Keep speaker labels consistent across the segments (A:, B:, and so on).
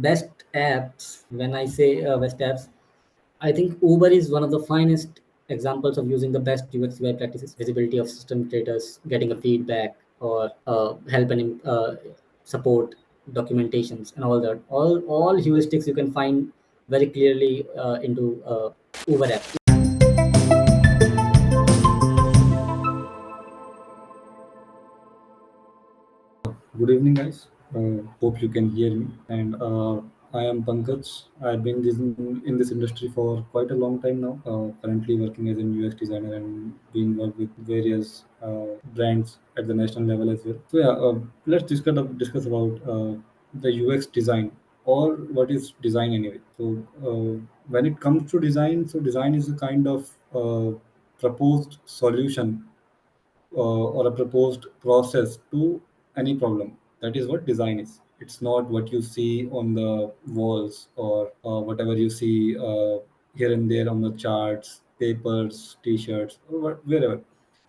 A: best apps, when I say best apps, I think Uber is one of the finest examples of using the best UX UI practices, visibility of system status, getting a feedback, or help and support documentations and all that. All heuristics you can find very clearly into Uber apps.
B: Good evening, guys. Hope you can hear me. And I am Pankaj. I've been in this industry for quite a long time now. Currently working as a UX designer and being worked with various brands at the national level as well. So yeah, let's discuss about the UX design, or what is design anyway. So when it comes to design, so design is a kind of proposed solution or a proposed process to any problem. That is what design is. It's not what you see on the walls or whatever you see here and there on the charts, papers, t-shirts, or wherever.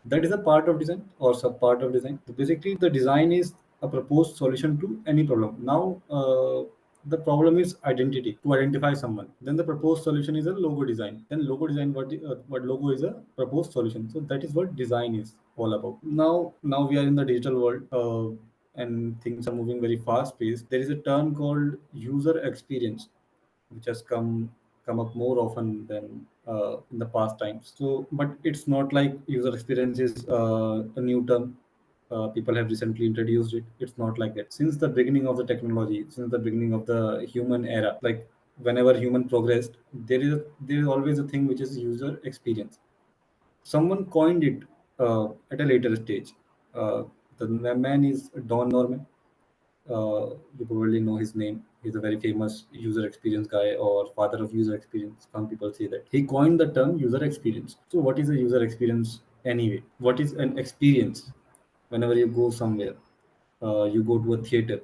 B: That is a part of design or sub part of design. So basically, the design is a proposed solution to any problem. Now, the problem is identity, to identify someone. Then the proposed solution is a logo design. Then logo design, what logo is a proposed solution. So that is what design is all about. Now we are in the digital world, and things are moving very fast paced. There is a term called user experience, which has come up more often than in the past times. So, but it's not like user experience is a new term. People have recently introduced it. It's not like that. Since the beginning of the technology, since the beginning of the human era, like whenever human progressed, there is always a thing which is user experience. Someone coined it at a later stage. Uh, the man is Don Norman. You probably know his name. He's a very famous user experience guy or father of user experience. Some people say that. He coined the term user experience. So, what is a user experience anyway? What is an experience? Whenever you go somewhere, you go to a theater,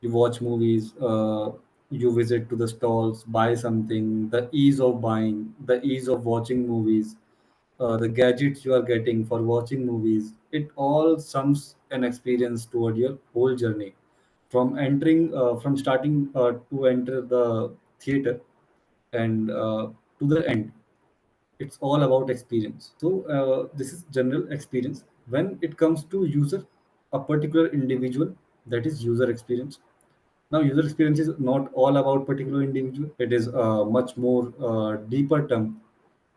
B: you watch movies, you visit to the stalls, buy something, the ease of buying, the ease of watching movies, the gadgets you are getting for watching movies, it all sums an experience toward your whole journey from from starting to enter the theater and to the end. It's all about experience. So this is general experience. When it comes to user, a particular individual, that is user experience. Now, user experience is not all about particular individual. It is a much more deeper term.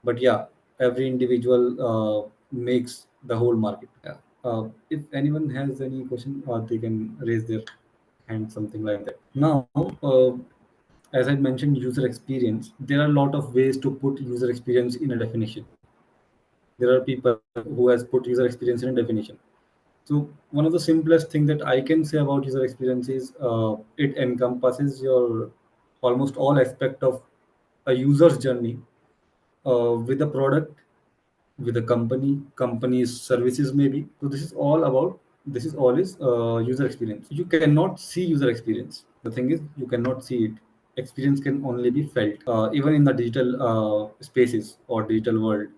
B: But yeah, every individual makes the whole market. Yeah. If anyone has any question, they can raise their hand, something like that. Now, as I mentioned, user experience. There are a lot of ways to put user experience in a definition. There are people who has put user experience in a definition. So one of the simplest thing that I can say about user experience is it encompasses your almost all aspect of a user's journey with a product, with a company's services maybe. So this is all is user experience. You cannot see user experience. The thing is, you cannot see it. Experience can only be felt. Even in the digital spaces or digital world,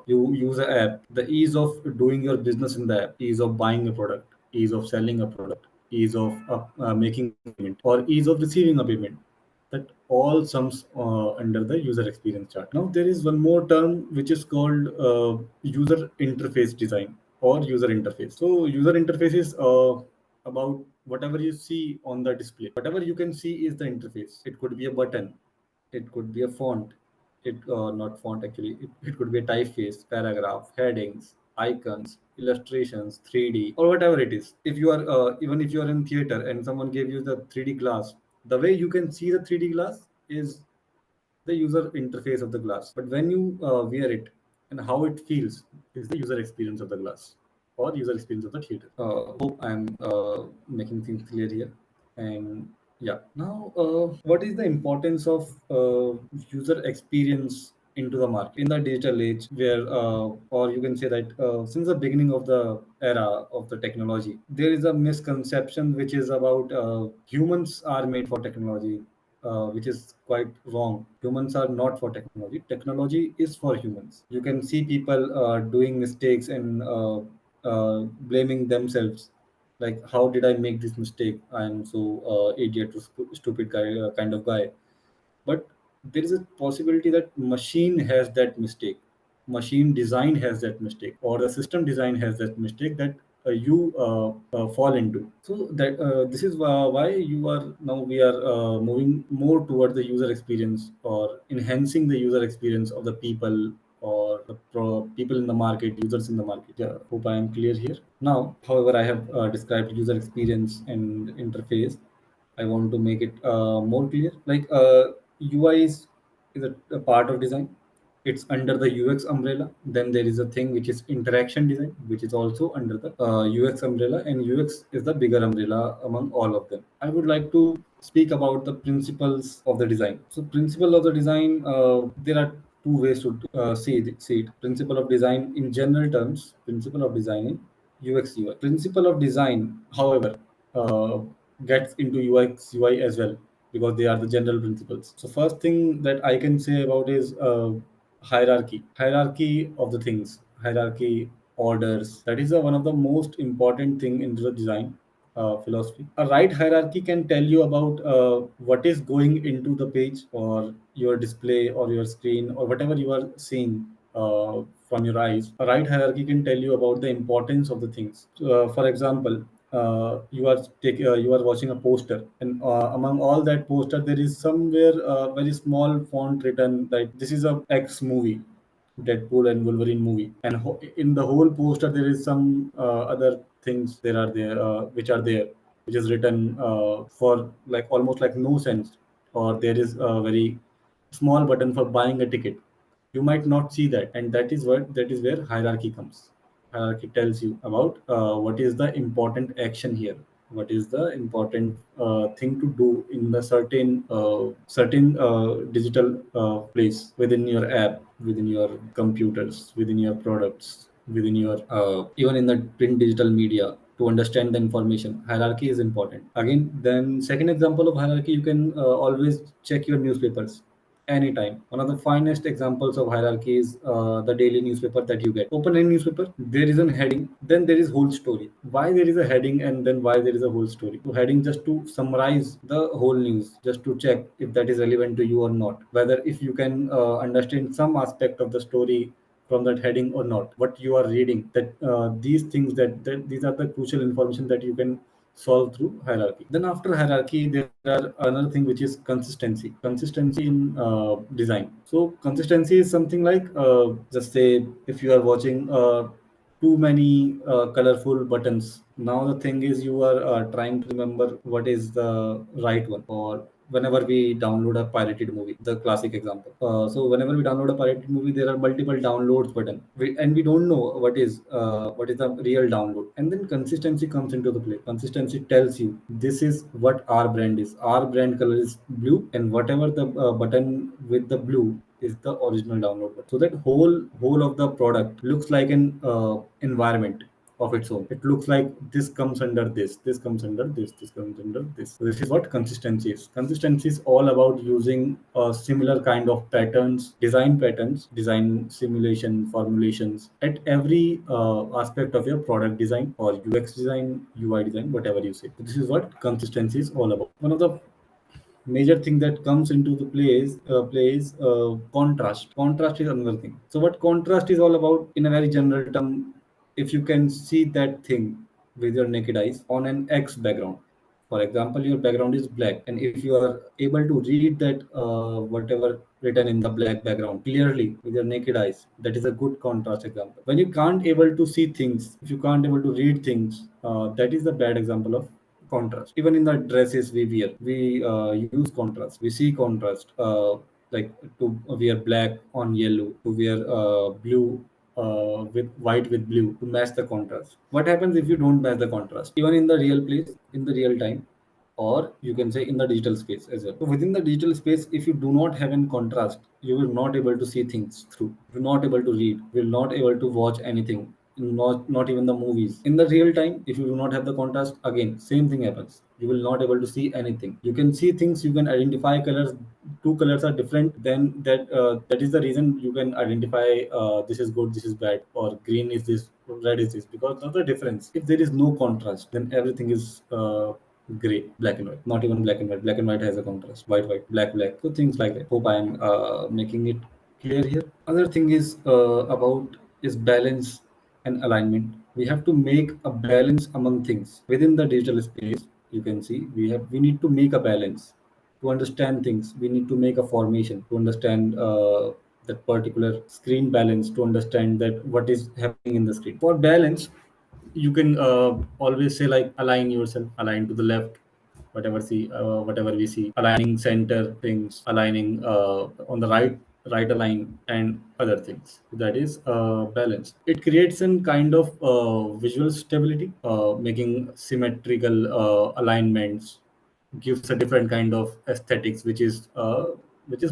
B: you use an app. The ease of doing your business in the app, ease of buying a product, ease of selling a product, ease of making a payment, or ease of receiving a payment, that all sums under the user experience chart. Now, there is one more term which is called user interface design or user interface. So, user interface is about whatever you see on the display. Whatever you can see is the interface. It could be a button, it could be a font, it not font actually. It could be a typeface, paragraph, headings, icons, illustrations, 3D, or whatever it is. If you are even if you are in theater and someone gave you the 3D glass, the way you can see the 3D glass is the user interface of the glass. But when you wear it and how it feels is the user experience of the glass or user experience of the theater. Hope I'm making things clear here. And yeah, now what is the importance of user experience into the market in the digital age, where or you can say that since the beginning of the era of the technology, there is a misconception which is about humans are made for technology, which is quite wrong. Humans are not for technology. Technology is for humans. You can see people doing mistakes and blaming themselves like how did I make this mistake? I'm so idiot or stupid guy kind of guy. But there is a possibility that machine has that mistake, machine design has that mistake, or the system design has that mistake that you fall into. So that this is why you are now we are moving more toward the user experience or enhancing the user experience of the people or the people in the market, users in the market. Yeah, hope I am clear here. Now, however, I have described user experience and interface. I want to make it more clear. Like UI is a part of design. It's under the UX umbrella. Then there is a thing which is interaction design, which is also under the UX umbrella, and UX is the bigger umbrella among all of them. I would like to speak about the principles of the design. So, principle of the design, there are two ways to see it. Principle of design in general terms, principle of design in UX UI. Principle of design, however, uh, gets into UX UI as well because they are the general principles. So first thing that I can say about is hierarchy of the things, hierarchy orders. That is one of the most important thing into the design philosophy. A right hierarchy can tell you about what is going into the page or your display or your screen or whatever you are seeing from your eyes. A right hierarchy can tell you about the importance of the things. So, for example, you are watching a poster, and among all that poster, there is somewhere a very small font written like this is a X movie, Deadpool and Wolverine movie, and in the whole poster there is some other things which are there, which is written for like almost like no sense, or there is a very small button for buying a ticket. You might not see that, and that is where hierarchy comes. Hierarchy tells you about what is the important action here, what is the important thing to do in the certain digital place within your app, within your computers, within your products, within your even in the print digital media. To understand the information, hierarchy is important. Again, then second example of hierarchy, you can always check your newspapers anytime. One of the finest examples of hierarchy is the daily newspaper that you get. Open any newspaper, there is a heading, then there is whole story. Why there is a heading and then why there is a whole story? So heading just to summarize the whole news, just to check if that is relevant to you or not. Whether if you can understand some aspect of the story from that heading or not, what you are reading, that these things that these are the crucial information that you can solve through hierarchy. Then after hierarchy, there are another thing which is consistency. Consistency in design. So consistency is something like just say if you are watching too many colorful buttons. Now the thing is you are trying to remember what is the right one. Or whenever we download a pirated movie, the classic example. So whenever we download a pirated movie, there are multiple downloads button, and we don't know what is the real download. And then consistency comes into the play. Consistency tells you this is what our brand is. Our brand color is blue, and whatever the button with the blue is the original download button. So that whole of the product looks like an environment of its own. It looks like this comes under this comes under this comes under this. So this is what consistency is. Consistency is all about using a similar kind of patterns, design simulation, formulations at every aspect of your product design or UX design, UI design, whatever you say. So this is what consistency is all about. One of the major thing that comes into the plays contrast. Contrast is another thing. So what contrast is all about in a very general term, if you can see that thing with your naked eyes on an X background. For example, your background is black, and if you are able to read that whatever written in the black background clearly with your naked eyes, that is a good contrast example. When you can't able to see things, if you can't able to read things, that is the bad example of contrast. Even in the dresses we wear, we use contrast. We see contrast, like to wear black on yellow, to wear blue with white with blue to match the contrast. What happens if you don't match the contrast? Even in the real place, in the real time, or you can say in the digital space as well. So within the digital space, if you do not have any contrast, you will not able to see things through. You're not able to read. You're not able to watch anything. Not even the movies. In the real time, if you do not have the contrast, again same thing happens. You will not able to see anything. You can see things. You can identify colors two colors are different, then that is the reason you can identify this is good, this is bad, or green is this, red is this, because of the difference. If there is no contrast, then everything is gray, black and white. Not even black and white. Black and white has a contrast. White, white, black, black. So things like that. Hope I am making it clear here. Other thing is about is balance and alignment. We have to make a balance among things within the digital space. You can see we need to make a balance to understand things. We need to make a formation to understand that particular screen balance, to understand that what is happening in the screen. For balance, you can always say like align yourself, align to the left, whatever we see, aligning center things, aligning on the right align, and other things. That is balance. It creates some kind of visual stability, making symmetrical alignments gives a different kind of aesthetics, which is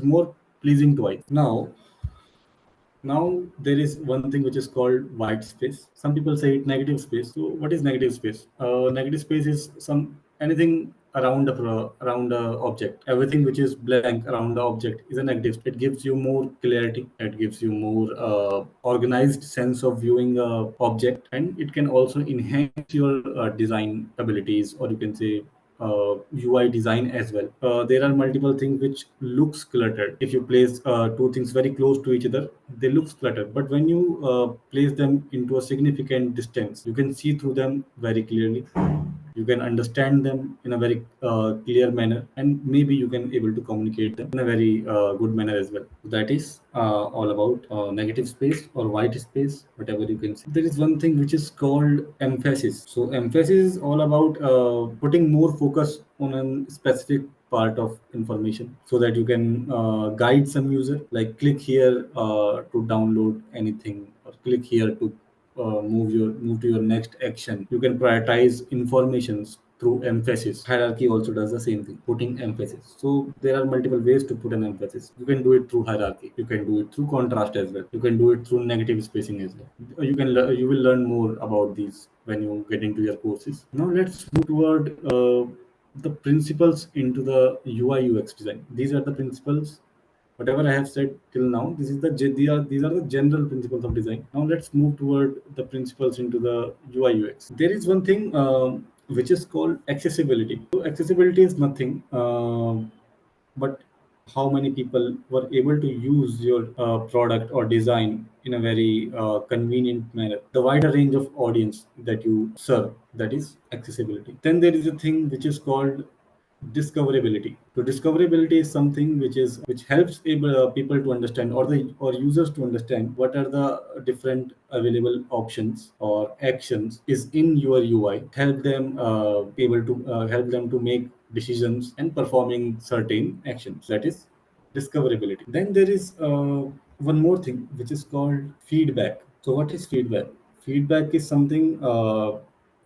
B: more pleasing to eye. Now there is one thing which is called white space. Some people say it negative space. So what is negative space? Negative space is some anything around a object. Everything which is blank around the object is a negative. It gives you more clarity. It gives you more organized sense of viewing a object, and it can also enhance your design abilities, or you can say UI design as well. There are multiple things which looks cluttered. If you place two things very close to each other, they looks cluttered. But when you place them into a significant distance, you can see through them very clearly. You can understand them in a very clear manner, and maybe you can able to communicate them in a very good manner as well. That is all about negative space or white space, whatever you can see. There is one thing which is called emphasis. So emphasis is all about putting more focus on a specific part of information, so that you can guide some user, like click here to download anything, or click here to move to your next action. You can prioritize informations through emphasis. Hierarchy also does the same thing, putting emphasis. So there are multiple ways to put an emphasis. You can do it through hierarchy. You can do it through contrast as well. You can do it through negative spacing as well. You will learn more about these when you get into your courses. Now let's move toward the principles into the UI UX design. These are the principles. Whatever I have said till now, these are the general principles of design. Now let's move toward the principles into the UI UX. There is one thing which is called accessibility. So accessibility is nothing but how many people were able to use your product or design in a very convenient manner. The wider range of audience that you serve, that is accessibility. Then there is a thing which is called discoverability. So discoverability is something which helps people to understand, or users to understand what are the different available options or actions is in your UI. Help them to make decisions and performing certain actions. That is discoverability. Then there is one more thing which is called feedback. So what is feedback? Feedback is something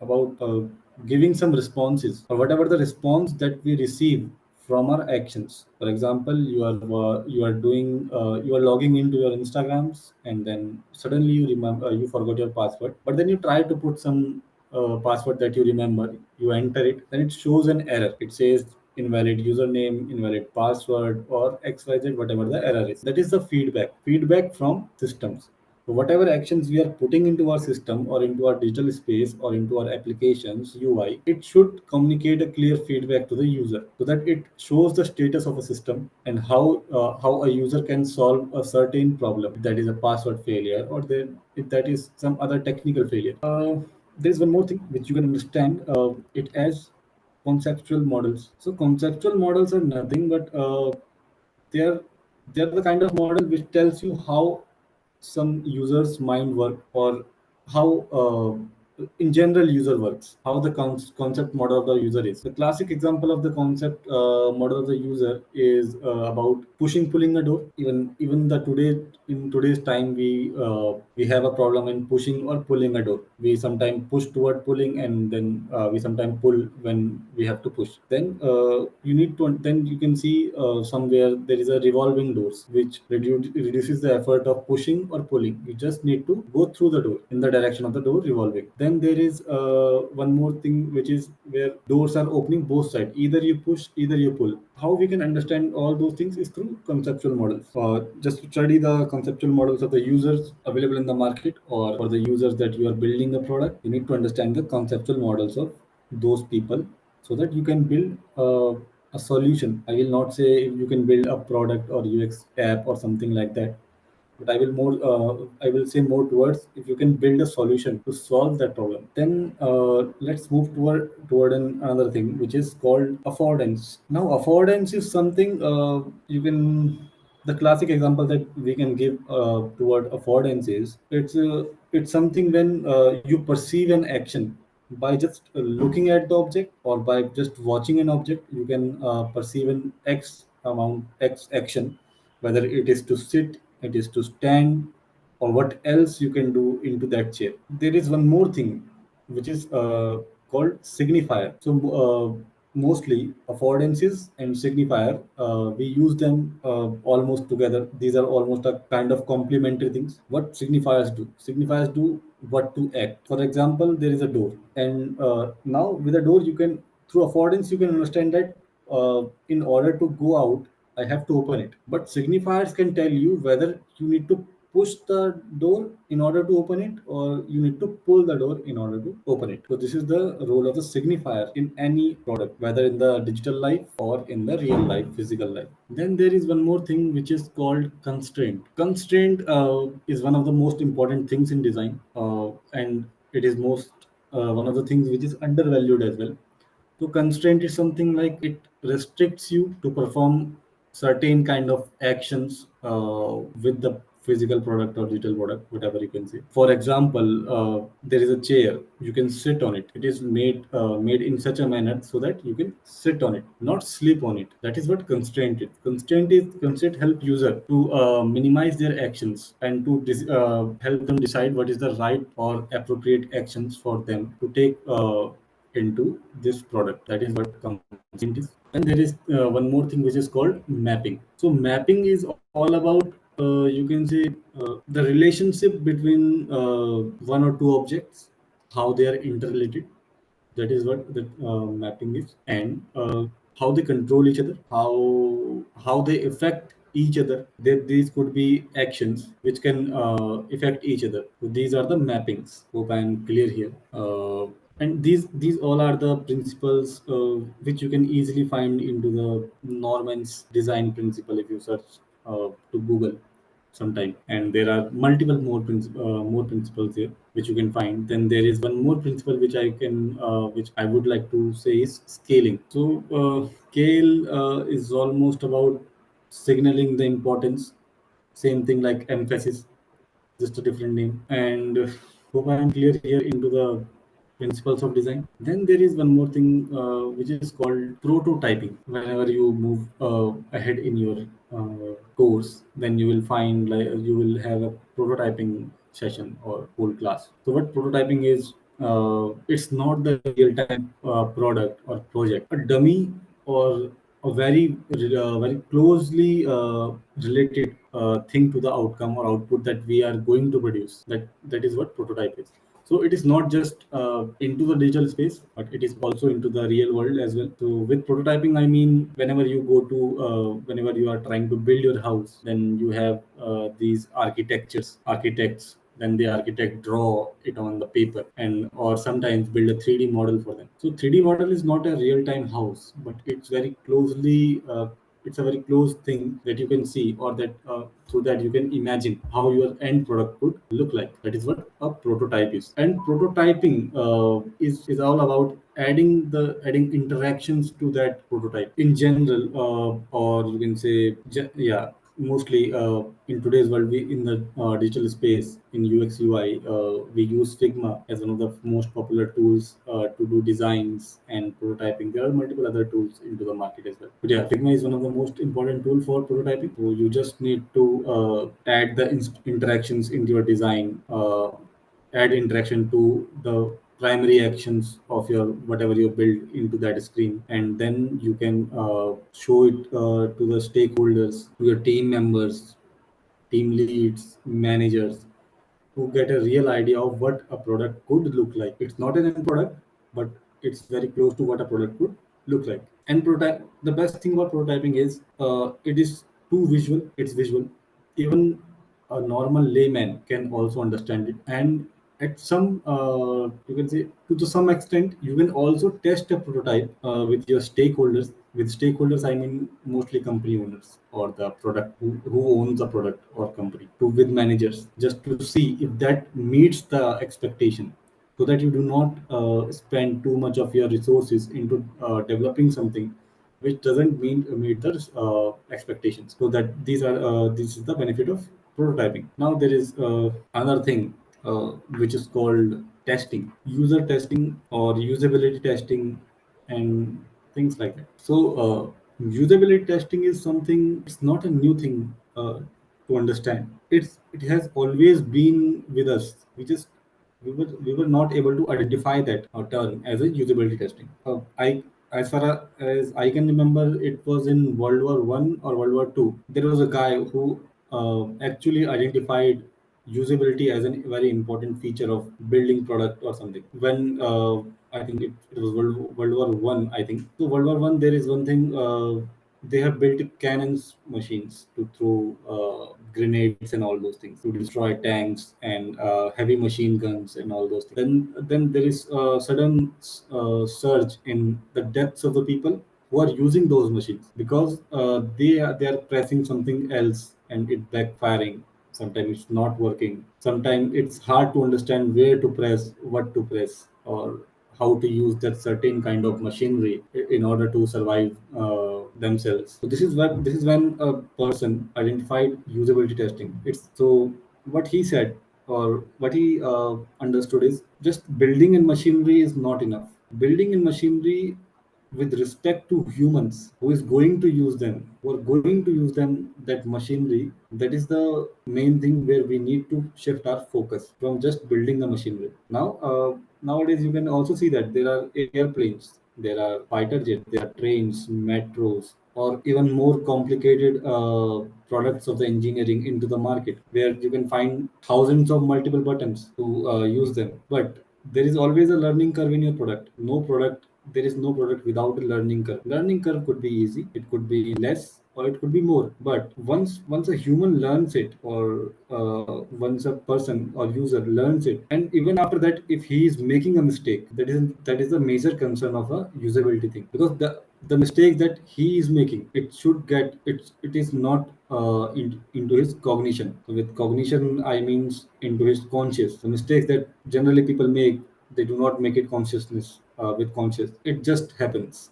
B: about giving some responses, or whatever the response that we receive from our actions. For example, you are logging into your Instagrams, and then suddenly you remember you forgot your password, but then you try to put some password that you remember. You enter it, then it shows an error. It says invalid username, invalid password, or XYZ, whatever the error is. That is the feedback from systems. So whatever actions we are putting into our system, or into our digital space, or into our applications UI, it should communicate a clear feedback to the user, so that it shows the status of a system, and how a user can solve a certain problem. If that is a password failure, or if that is some other technical failure. There is one more thing which you can understand it as conceptual models. So conceptual models are nothing but they're they're the kind of model which tells you how some user's mind work, or how in general user works, how the concept model of the user is. The classic example of the concept model of the user is about pushing pulling a door. Even the today in today's time, we have a problem in pushing or pulling a door. We sometimes push toward pulling, and then we sometimes pull when we have to push. Then you can see somewhere there is a revolving doors, which reduces the effort of pushing or pulling. You just need to go through the door in the direction of the door revolving. Then there is one more thing, which is where doors are opening both sides. Either you push, either you pull. How we can understand all those things is through conceptual models. Just to study the conceptual models of the users available in the market, or for the users that you are building a product, you need to understand the conceptual models of those people, so that you can build a solution. I will not say you can build a product or UX app or something like that, but I will say more towards if you can build a solution to solve that problem. Then let's move toward another thing, which is called affordance. Now affordance is something, you can the classic example that we can give toward affordance is, it's something when you perceive an action by just looking at the object, or by just watching an object. You can perceive an x action, whether it is to sit, it is to stand, or what else you can do into that chair. There is one more thing, which is called signifier. So mostly affordances and signifier, we use them almost together. These are almost a kind of complementary things. What signifiers do? Signifiers do what to act. For example, there is a door, and now with a door, you can, through affordance, you can understand that in order to go out, I have to open it. But signifiers can tell you whether you need to push the door in order to open it, or you need to pull the door in order to open it. So this is the role of the signifier in any product, whether in the digital life or in the real life, physical life. Then there is one more thing, which is called constraint. Constraint is one of the most important things in design, and it is most one of the things which is undervalued as well. So constraint is something like it restricts you to perform certain kind of actions with the physical product or digital product, whatever you can say. For example, there is a chair. You can sit on it. It is made in such a manner so that you can sit on it, not sleep on it. That is what constraint is. Constraint help user to minimize their actions, and to help them decide what is the right or appropriate actions for them to take into this product. That is what constraint is. And there is one more thing, which is called mapping. So mapping is all about, you can say, the relationship between one or two objects, how they are interrelated. That is what the mapping is. And how they control each other, how they affect each other. These could be actions which can affect each other. So these are the mappings. Hope I am clear here. And these all are the principles which you can easily find into the Norman's design principle if you search to Google sometime. And there are multiple more principles here which you can find. Then there is one more principle which I would like to say is scaling. So scale is almost about signaling the importance. Same thing like emphasis, just a different name. And hope I am clear here into the principles of design. Then there is one more thing which is called prototyping. Whenever you move ahead in your course, then you will find, like, you will have a prototyping session or whole class. So what prototyping is? It's not the real-time product or project. A dummy, or a very closely related thing to the outcome or output that we are going to produce. That is what prototype is. So it is not just into the digital space, but it is also into the real world as well. So with prototyping, I mean, whenever you are trying to build your house, then you have these architects. Then the architect draw it on the paper, and or sometimes build a 3D model for them. So 3D model is not a real-time house, but it's a very close thing that you can see, or that so that you can imagine how your end product could look like. That is what a prototype is. And prototyping is all about adding interactions to that prototype in general, or you can say, yeah, mostly in today's world, we in the digital space, in UX UI, we use Figma as one of the most popular tools to do designs and prototyping. There are multiple other tools into the market as well, but yeah, Figma is one of the most important tool for prototyping. So you just need to add the interactions into your design, add interaction to the primary actions of your whatever you build into that screen, and then you can show it to the stakeholders, to your team members, team leads, managers, to get a real idea of what a product could look like. It's not an end product, but it's very close to what a product could look like. And prototype, the best thing about prototyping is it is too visual. It's visual. Even a normal layman can also understand it. And at some, you can say, to some extent, you can also test a prototype with your stakeholders. With stakeholders, I mean mostly company owners or the product who owns the product or company, to with managers, just to see if that meets the expectation, so that you do not spend too much of your resources into developing something which doesn't meet the expectations. So that this is the benefit of prototyping. Now there is another thing which is called testing, user testing or usability testing, and things like that. So usability testing is something. It's not a new thing to understand. It has always been with us. We were not able to identify that term as a usability testing. I as far as I can remember, it was in World War One or World War Two. There was a guy who actually identified usability as a very important feature of building product or something. When I think it was World War One, I think. So World War One, there is one thing. They have built cannons machines to throw grenades and all those things, to destroy tanks and heavy machine guns and all those things. Then there is a sudden surge in the deaths of the people who are using those machines, because they are pressing something else and it backfiring. Sometimes it's not working. Sometimes it's hard to understand where to press, what to press, or how to use that certain kind of machinery in order to survive themselves. So this is when a person identified usability testing. It's so what he said, or what he understood, is just building in machinery is not enough. Building in machinery with respect to humans who is going to use them, who are going to use them, that machinery, that is the main thing where we need to shift our focus from just building the machinery. Now nowadays you can also see that there are airplanes, there are fighter jets, there are trains, metros, or even more complicated products of the engineering into the market, where you can find thousands of multiple buttons to use them. But there is always a learning curve in your product. There is no product without a learning curve. Learning curve could be easy, it could be less, or it could be more. But once a human learns it, or once a person or user learns it, and even after that, if he is making a mistake, that is the major concern of a usability thing, because the mistake that he is making, it is not into his cognition. So with cognition, I means into his conscious. The mistakes that generally people make, they do not make it consciousness with conscious. It just happens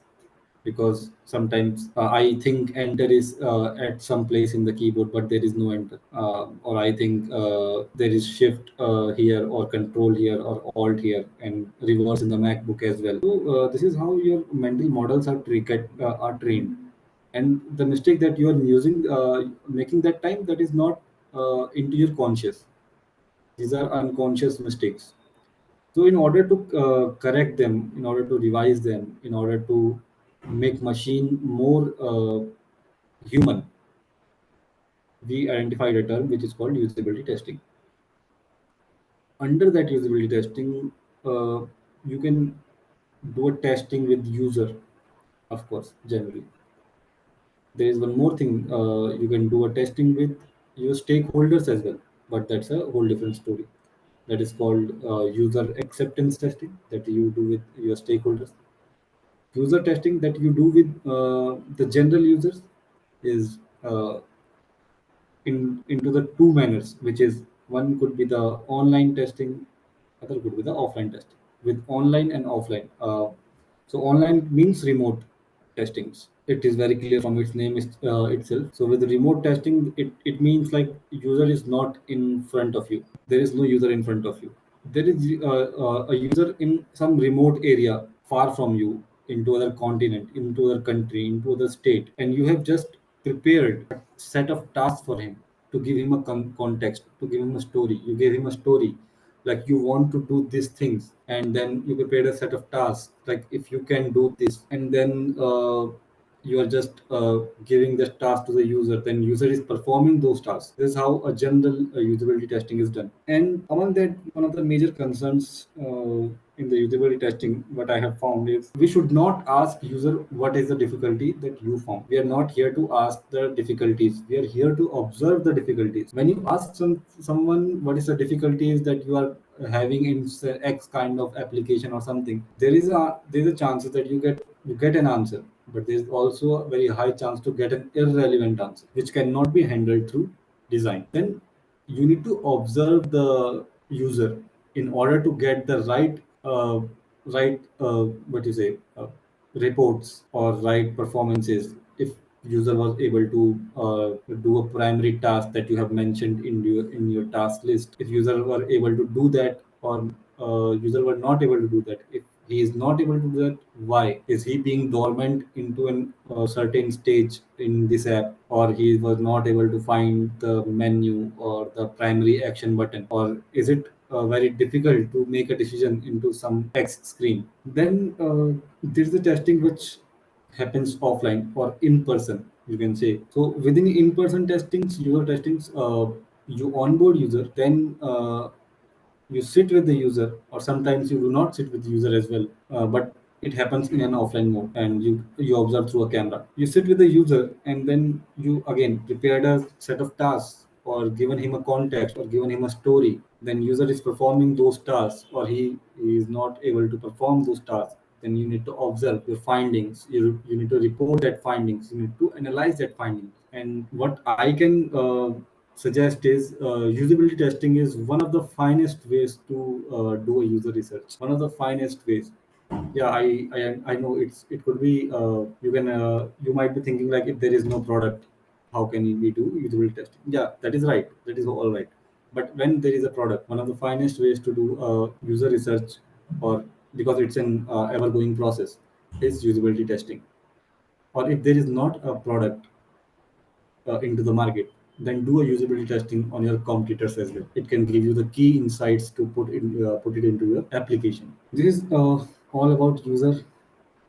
B: because sometimes I think enter is at some place in the keyboard, but there is no enter. Or I think there is shift here, or control here, or alt here, and reverse in the MacBook as well. So this is how your mental models are trained. And the mistake that you are making that time, that is not into your conscious. These are unconscious mistakes. So, in order to correct them, in order to revise them, in order to make machine more human, we identified a term which is called usability testing. Under that usability testing, uh, you can do a testing with user, of course. Generally, there is one more thing. You can do a testing with your stakeholders as well, but that's a whole different story. That is called user acceptance testing, that you do with your stakeholders. User testing that you do with the general users is into the two manners, which is, one could be the online testing, other could be the offline testing. With online and offline, so online means remote testings. It is very clear from its name itself. So with the remote testing, it means like user is not in front of you. There is no user in front of you. There is a user in some remote area far from you, into other continent, into other country, into other state, and you have just prepared a set of tasks for him, to give him a context, to give him a story. You gave him a story, like you want to do these things, and then you prepared a set of tasks, like if you can do this, and then you are just giving the task to the user, then user is performing those tasks. This is how a general usability testing is done. And among that, one of the major concerns in the usability testing, what I have found is we should not ask user what is the difficulty that you found. We are not here to ask the difficulties. We are here to observe the difficulties. When you ask someone what is the difficulties that you are having in say, X kind of application or something, there is a chance that you get an answer, but there's also a very high chance to get an irrelevant answer, which cannot be handled through design. Then you need to observe the user in order to get the right what you say reports or right performances. If user was able to do a primary task that you have mentioned in your task list, if user were able to do that, or user were not able to do that, if he is not able to do that, why is he being dormant into an certain stage in this app, or he was not able to find the menu or the primary action button, or is it very difficult to make a decision into some text screen? Then this is the testing which happens offline or in person, you can say. So within in-person testings, user testings, you onboard user, then you sit with the user, or sometimes you do not sit with the user as well, but it happens in an offline mode, and you observe through a camera. You sit with the user, and then you again prepared a set of tasks, or given him a context, or given him a story. Then user is performing those tasks, or he is not able to perform those tasks. Then you need to observe your findings. You need to report that findings. You need to analyze that findings. And what I can suggest is usability testing is one of the finest ways to do a user research. One of the finest ways. Yeah, I know it could be you might be thinking like, if there is no product, how can we do usability testing? Yeah, that is right. That is all right. But when there is a product, one of the finest ways to do user research, or because it's an ever going process, is usability testing. Or if there is not a product into the market, then do a usability testing on your competitors as well. It can give you the key insights to put it into your application. This is all about user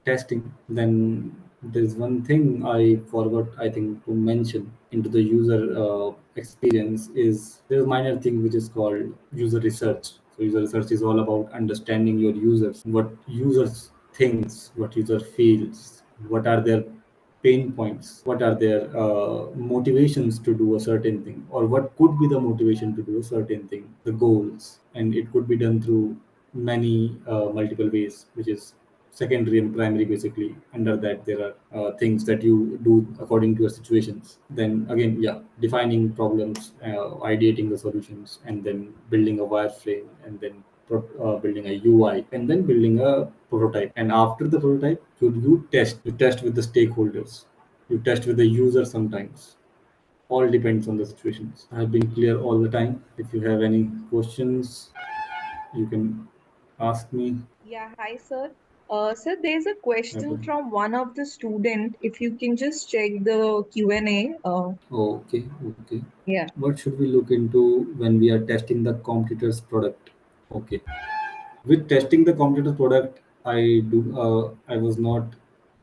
B: testing. Then there's one thing I forgot, I think, to mention into the user experience. Is there's a minor thing which is called user research. So user research is all about understanding your users, what users thinks, what user feels, what are their pain points, what are their motivations to do a certain thing, or what could be the motivation to do a certain thing, the goals. And it could be done through many multiple ways, which is secondary and primary. Basically, under that there are things that you do according to your situations. Then again, yeah, defining problems, ideating the solutions, and then building a wireframe, and then building a UI, and then building a prototype. And after the prototype, you test with the stakeholders, you test with the user sometimes. All depends on the situations. I have been clear all the time. If you have any questions, you can ask me.
C: Yeah, hi, sir. Sir, there's a question
B: Happen.
C: from one of the student. If you can just check the Q&A.
B: Okay, okay.
C: Yeah.
B: What should we look into when we are testing the competitor's product? Okay. With testing the competitor's product, I was not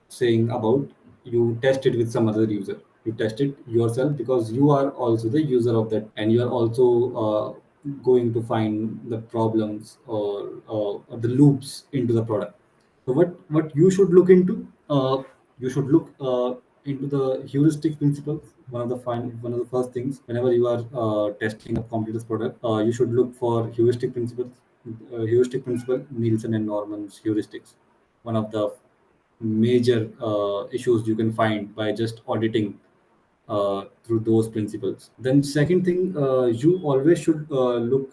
B: saying about you test it with some other user. You test it yourself, because you are also the user of that, and you are also going to find the problems, or the loops into the product. So what you should look into, you should look into the heuristic principles. One of the first things whenever you are testing a computer's product, you should look for heuristic principles. Heuristic principle, Nielsen and Norman's heuristics. One of the major issues you can find by just auditing through those principles. Then second thing, you always should you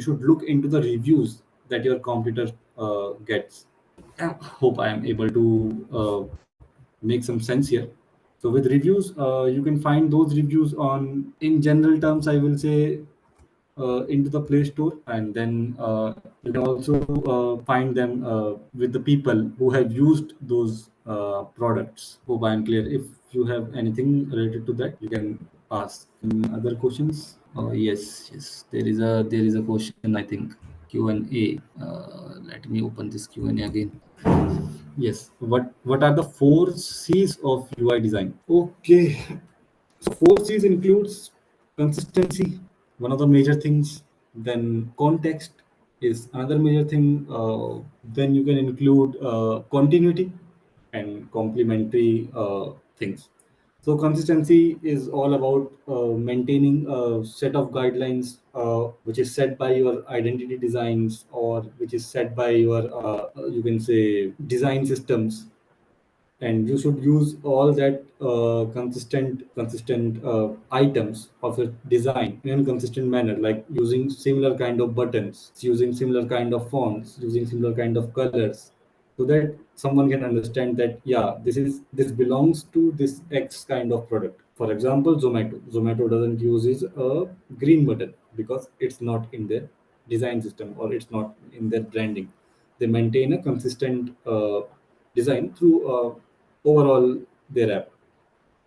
B: should look into the reviews that your competitor gets. I hope I am able to make some sense here. So with reviews, you can find those reviews on, in general terms, I will say, into the Play Store, and then you can also find them with the people who have used those products. Hope I am clear. If you have anything related to that, you can ask. Any other questions? Yes, yes. There is a question, I think. Q&A. Let me open this Q&A again. Yes. What are the four C's of UI design? Okay. So four C's includes consistency, one of the major things. Then context is another major thing. Then you can include continuity and complementary things. So consistency is all about maintaining a set of guidelines which is set by your identity designs, or which is set by your you can say design systems, and you should use all that consistent items of your design in a consistent manner, like using similar kind of buttons, using similar kind of fonts, using similar kind of colors, so that someone can understand that yeah, this belongs to this X kind of product. For example, Zomato doesn't use a green button because it's not in their design system, or it's not in their branding. They maintain a consistent design through overall their app.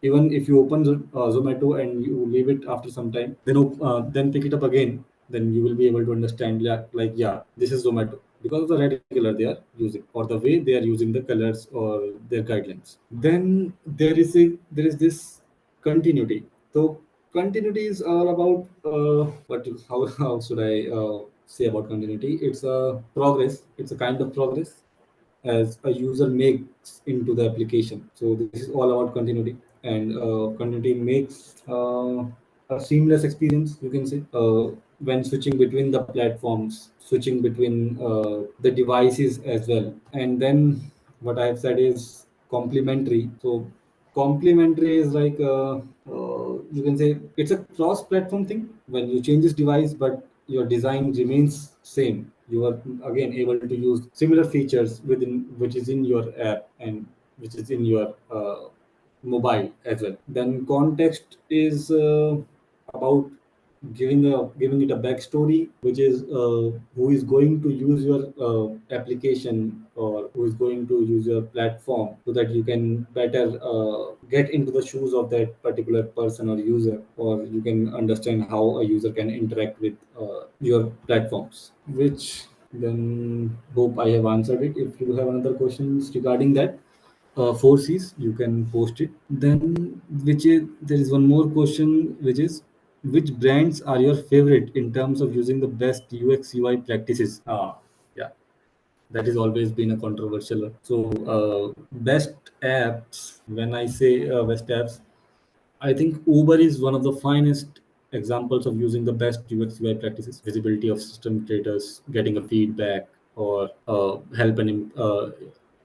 B: Even if you open Zomato and you leave it after some time, then pick it up again, then you will be able to understand, like yeah, this is Zomato because of the red color they are using, or the way they are using the colors or their guidelines. Then there is this continuity. So continuity is all about how should I say about continuity? It's a progress. It's a kind of progress as a user makes into the application. So this is all about continuity, and continuity makes a seamless experience, you can say, when switching between the platforms, switching between the devices as well. And then what I have said is complementary. So complementary is like you can say it's a cross-platform thing. When you change this device, but your design remains same, you are again able to use similar features within which is in your app and which is in your mobile as well. Then context is about giving it a backstory, which is who is going to use your application, or who is going to use your platform, so that you can better get into the shoes of that particular person or user, or you can understand how a user can interact with your platforms. Which then hope I have answered it. If you have another questions regarding that four C's, you can post it. Then, which is there is one more question, which is which brands are your favorite in terms of using the best UX UI practices? Yeah, that has always been a controversial. So, best apps. When I say best apps, I think Uber is one of the finest examples of using the best UX UI practices, visibility of system creators, getting a feedback, or help and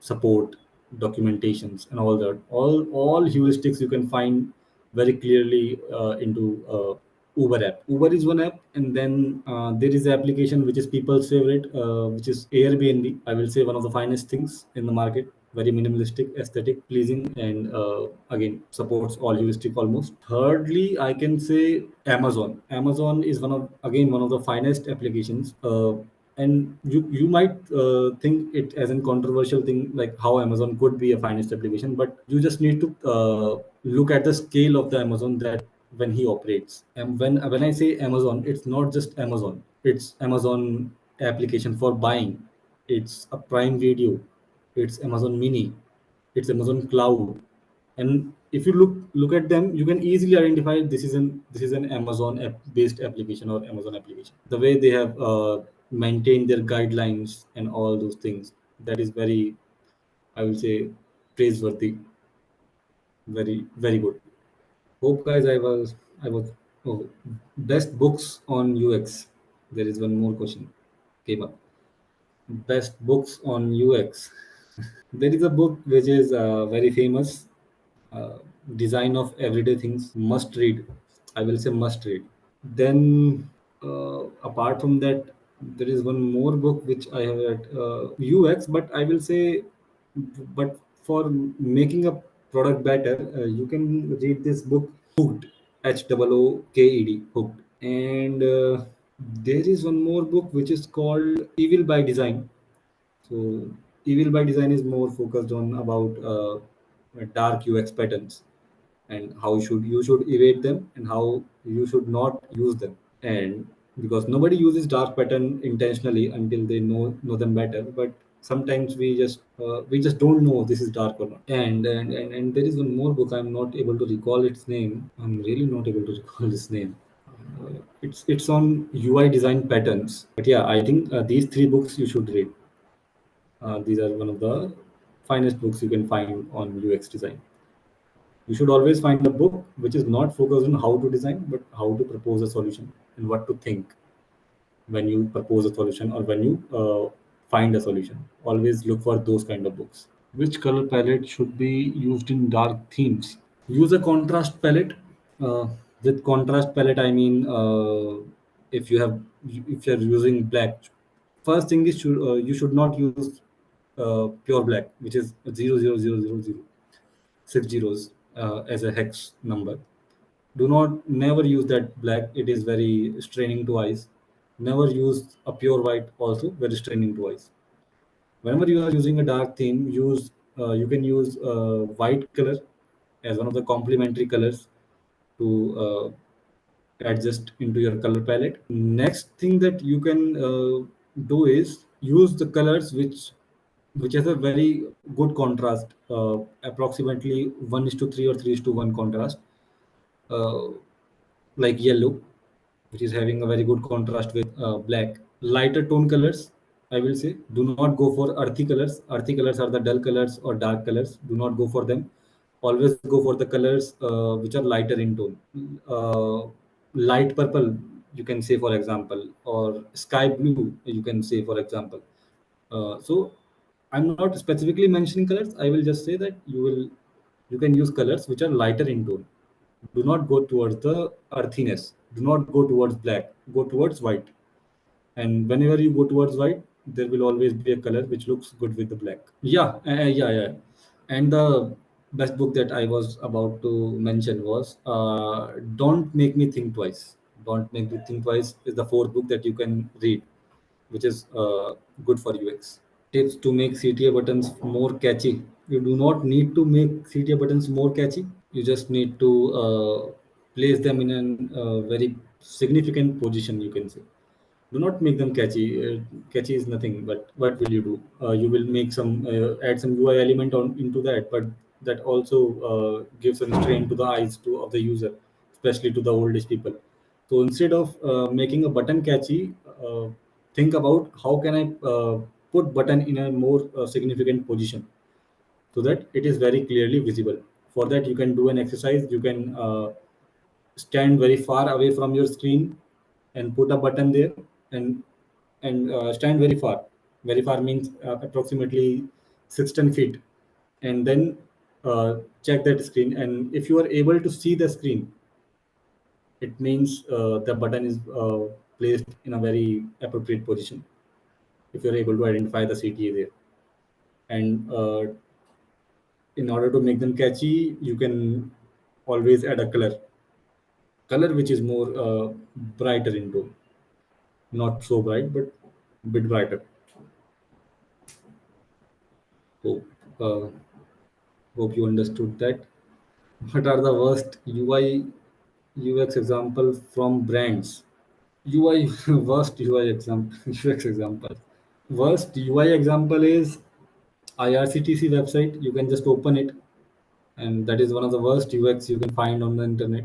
B: support documentations and all that. All heuristics you can find very clearly into Uber app. Uber is one app, and then there is an application which is people's favorite, which is Airbnb. I will say one of the finest things in the market. Very minimalistic, aesthetic, pleasing, and again supports all heuristic almost. Thirdly, I can say Amazon. Amazon is one of the finest applications. And you might think it as a controversial thing, like how Amazon could be a finest application, but you just need to look at the scale of the Amazon that when he operates. And when I say Amazon, it's not just Amazon, it's Amazon application for buying, it's a Prime Video, it's Amazon Mini, it's Amazon Cloud. And if you look at them, you can easily identify this is an Amazon app based application or Amazon application. The way they have maintained their guidelines and all those things, that is very, I will say, praiseworthy. Very very good. Hope guys, I was oh, best books on UX. There is one more question came up. Best books on UX. There is a book which is very famous, uh, Design of Everyday Things. Must read. I will say must read. Then, apart from that, there is one more book which I have read, UX, but I will say, but for making a product better, you can read this book, Hooked, Hooked. Hooked. And there is one more book which is called Evil by Design. So Evil by Design is more focused on about dark UX patterns, and how should you should evade them, and how you should not use them. And because nobody uses dark pattern intentionally until they know them better. But sometimes we just don't know this is dark or not. And there is one more book. I'm not able to recall its name. I'm really not able to recall its name. It's on UI design patterns. But yeah, I think these three books you should read. These are one of the finest books you can find on UX design. You should always find a book which is not focused on how to design, but how to propose a solution and what to think when you propose a solution or when you find a solution. Always look for those kind of books. Which color palette should be used in dark themes? Use a contrast palette. Uh, with contrast palette, I mean, if you have if you're using black, first thing is you should not use pure black, which is 00000 six zeros as a hex number. Do not never use that black. It is very straining to eyes. Never use a pure white. Also very straining to eyes. Whenever you are using a dark theme, you can use white color as one of the complementary colors to adjust into your color palette. Next thing that you can do is use the colors which has a very good contrast, approximately 1:3 or 3:1 contrast, uh, like yellow, which is having a very good contrast with black. Lighter tone colors, I will say, do not go for earthy colors. Earthy colors are the dull colors or dark colors. Do not go for them. Always go for the colors which are lighter in tone. Light purple, you can say, for example, or sky blue, you can say, for example. So I'm not specifically mentioning colors. I will just say that you can use colors which are lighter in tone. Do not go towards the earthiness. Do not go towards black. Go towards white. And whenever you go towards white, there will always be a color which looks good with the black. Yeah, yeah. And the best book that I was about to mention was Don't Make Me Think Twice. Don't Make Me Think Twice is the fourth book that you can read, which is good for UX. Tips to make CTA buttons more catchy. You do not need to make CTA buttons more catchy. You just need to place them in a very significant position, you can say. Do not make them catchy. Catchy is nothing, but what will you do? You will make some add some UI element on into that, but that also gives a strain to the eyes of the user, especially to the old age people. So instead of making a button catchy, think about how can I put button in a more significant position so that it is very clearly visible. For that, you can do an exercise. You can stand very far away from your screen and put a button there, and stand very far. Very far means approximately 6 to 10 feet, and then check that screen. And if you are able to see the screen, it means the button is placed in a very appropriate position. If you are able to identify the CTA there, and in order to make them catchy, you can always add a color which is more brighter in tone, not so bright but bit brighter. Hope uh, hope you understood that. What are the worst UI UX example from brands? UI worst UI example UX example. Worst UI example is IRCTC website. You can just open it, and that is one of the worst UX you can find on the internet.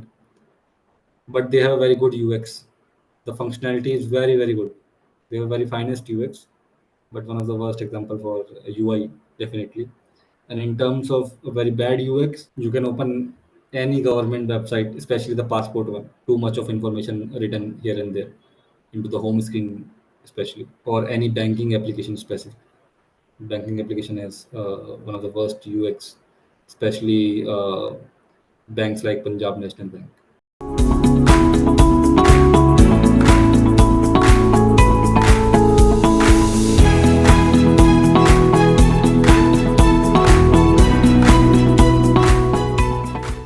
B: But they have a very good UX. The functionality is very very good. They have very finest UX, but one of the worst example for UI, definitely. And in terms of a very bad UX, you can open any government website, especially the passport one. Too much of information written here and there into the home screen, especially, or any banking application specific. Banking application has one of the worst UX, especially banks like Punjab National Bank.